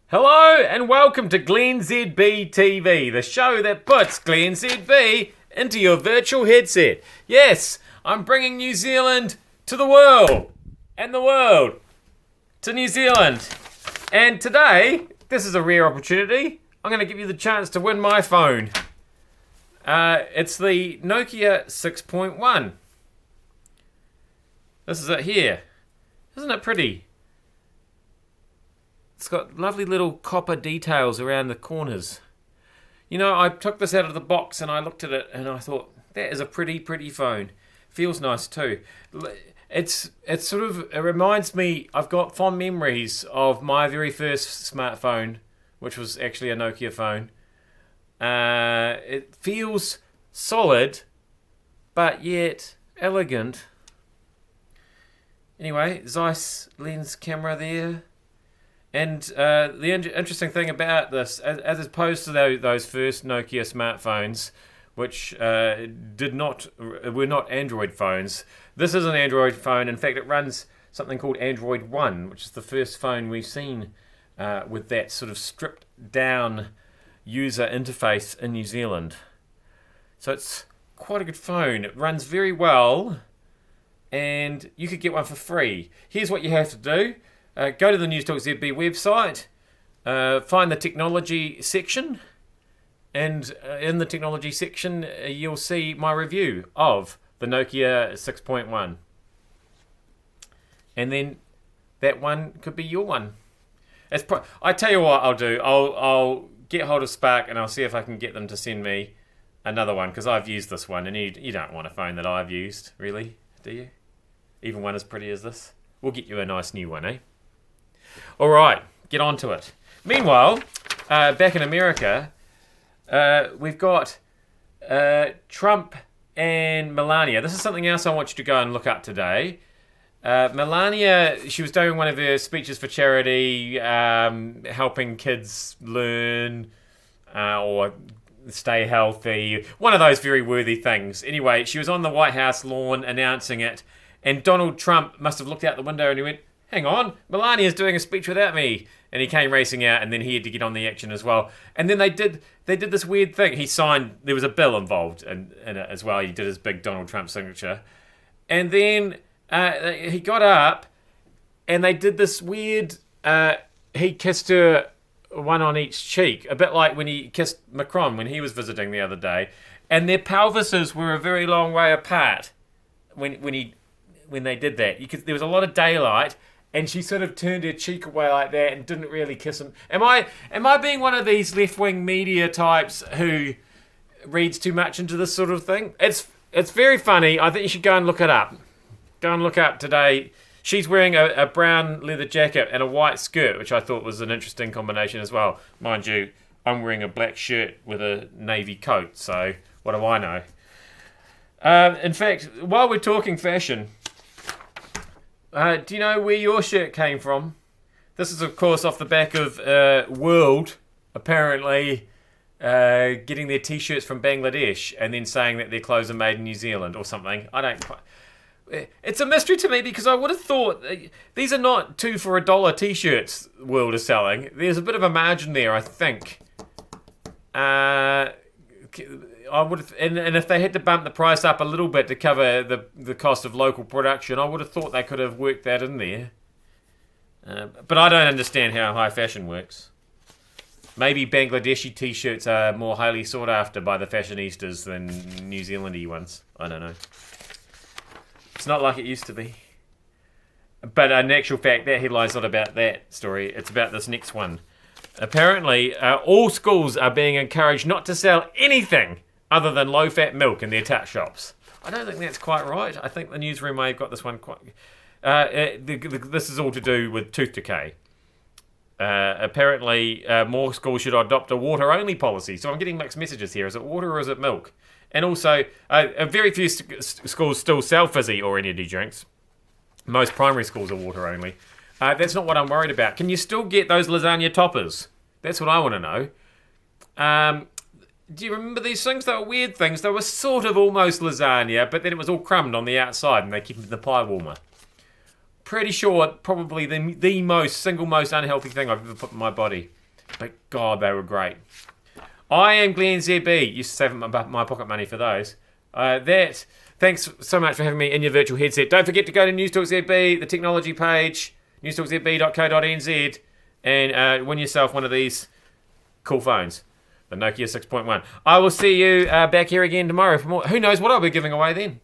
Hello and welcome to glennzb TV, the show that puts glennzb into your virtual headset. Yes, I'm bringing New Zealand to the world, and the world to New Zealand. And today, this is a rare opportunity. I'm going to give you the chance to win my phone. It's the Nokia 6.1. This is it here. Isn't it pretty? It's got lovely little copper details around the corners. You know, I took this out of the box and I looked at it and I thought, that is a pretty phone. Feels nice too. It reminds me, I've got fond memories of my very first smartphone, which was actually a Nokia phone. It feels solid, but yet elegant. Anyway, Zeiss lens camera there. And the interesting thing about this, as opposed to those first Nokia smartphones, which were not Android phones, this is an Android phone. In fact, it runs something called Android One, which is the first phone we've seen with that sort of stripped down user interface in New Zealand. So it's quite a good phone. It runs very well, and you could get one for free. Here's what you have to do. Go to the News Talk ZB website, find the technology section, and in the technology section you'll see my review of the Nokia 6.1. And then that one could be your one. I tell you what I'll do. I'll get hold of Spark and I'll see if I can get them to send me another one, because I've used this one and you don't want a phone that I've used, really, do you? Even one as pretty as this. We'll get you a nice new one, eh? All right, get on to it. Meanwhile, back in America, we've got Trump and Melania. This is something else I want you to go and look up today. Melania, she was doing one of her speeches for charity, helping kids learn or stay healthy. One of those very worthy things. Anyway, she was on the White House lawn announcing it, and Donald Trump must have looked out the window and he went, hang on, Melania's doing a speech without me. And he came racing out, and then he had to get on the action as well. And then they did this weird thing. He signed, there was a bill involved in it as well. He did his big Donald Trump signature. And then he got up, and they did this weird, he kissed her one on each cheek, a bit like when he kissed Macron when he was visiting the other day. And their pelvises were a very long way apart when they did that. There was a lot of daylight, and she sort of turned her cheek away like that and didn't really kiss him. Am I being one of these left-wing media types who reads too much into this sort of thing? It's very funny. I think you should go and look it up. Go and look up today. She's wearing a brown leather jacket and a white skirt, which I thought was an interesting combination as well. Mind you, I'm wearing a black shirt with a navy coat, so what do I know? In fact, while we're talking fashion, do you know where your shirt came from? This is, of course, off the back of World, apparently getting their T-shirts from Bangladesh and then saying that their clothes are made in New Zealand or something. I don't quite... It's a mystery to me, because I would have thought these are not 2 for $1 T-shirts World is selling. There's a bit of a margin there, I think. I would have, and if they had to bump the price up a little bit to cover the cost of local production, I would have thought they could have worked that in there. But I don't understand how high fashion works. Maybe Bangladeshi T-shirts are more highly sought after by the fashionistas than New Zealand-y ones. I don't know. It's not like it used to be. But in actual fact, that headline's not about that story. It's about this next one. Apparently, all schools are being encouraged not to sell anything other than low-fat milk in their tuck shops. I don't think that's quite right. I think the newsroom may have got this one quite... this is all to do with tooth decay. Apparently, more schools should adopt a water-only policy. So I'm getting mixed messages here. Is it water or is it milk? And also, very few schools still sell fizzy or energy drinks. Most primary schools are water-only. That's not what I'm worried about. Can you still get those lasagna toppers? That's what I want to know. Do you remember these things? They were weird things. They were sort of almost lasagna, but then it was all crumbed on the outside and they kept it in the pie warmer. pretty sure probably the single most unhealthy thing I've ever put in my body. But God, they were great. I am glennzb. Used to save my pocket money for those. Thanks so much for having me in your virtual headset. Don't forget to go to NewsTalkZB, the technology page, newstalkzb.co.nz, and win yourself one of these cool phones, the Nokia 6.1. I will see you back here again tomorrow for more. Who knows what I'll be giving away then.